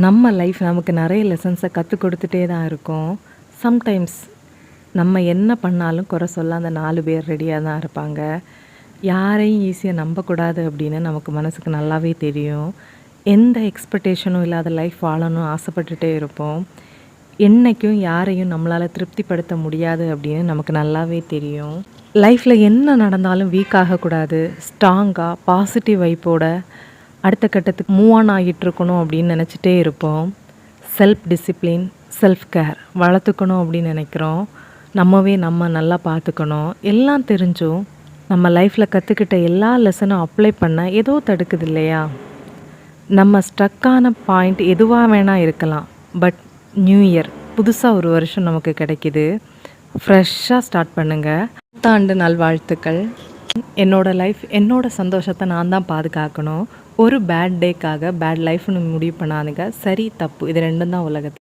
நம்ம லைஃப் நமக்கு நிறைய லெசன்ஸை கற்றுக் கொடுத்துட்டே தான் இருக்கும். சம்டைம்ஸ் நம்ம என்ன பண்ணாலும் குறை சொல்ல அந்த 4 பேர் ரெடியாக தான் இருப்பாங்க. யாரையும் ஈஸியாக நம்பக்கூடாது அப்படின்னு நமக்கு மனசுக்கு நல்லாவே தெரியும். எந்த எக்ஸ்பெக்டேஷனும் இல்லாத லைஃப் வாழணும் ஆசைப்பட்டுட்டே இருப்போம். என்றைக்கும் யாரையும் நம்மளால் திருப்திப்படுத்த முடியாது அப்படின்னு நமக்கு நல்லாவே தெரியும். லைஃப்பில் என்ன நடந்தாலும் வீக் ஆகக்கூடாது, ஸ்ட்ராங்காக பாசிட்டிவ் வைப்போட அடுத்த கட்டத்துக்கு மூவ் ஆன் ஆகிட்டு இருக்கணும் அப்படின்னு நினச்சிட்டே இருப்போம். செல்ஃப் டிசிப்ளின், செல்ஃப் கேர் வளர்த்துக்கணும் அப்படின்னு நினைக்கிறோம். நம்ம நல்லா பார்த்துக்கணும். எல்லாம் தெரிஞ்சும் நம்ம லைஃப்பில் கற்றுக்கிட்ட எல்லா லெசனும் அப்ளை பண்ண ஏதோ தடுக்குது இல்லையா? நம்ம ஸ்ட்ரக்கான பாயிண்ட் எதுவாக வேணால் இருக்கலாம். பட் நியூ இயர், புதுசாக ஒரு வருஷம் நமக்கு கிடைக்கிது. ஃப்ரெஷ்ஷாக ஸ்டார்ட் பண்ணுங்கள். புத்தாண்டு நல்வாழ்த்துக்கள். என்னோடய லைஃப், என்னோடய சந்தோஷத்தை நான் தான் பாதுகாக்கணும். ஒரு பேட் டேக்காக பேட் லைஃப்னு முடிவு பண்ணாதுங்க. சரி தப்பு இது ரெண்டும் தான் உலகத்தில்.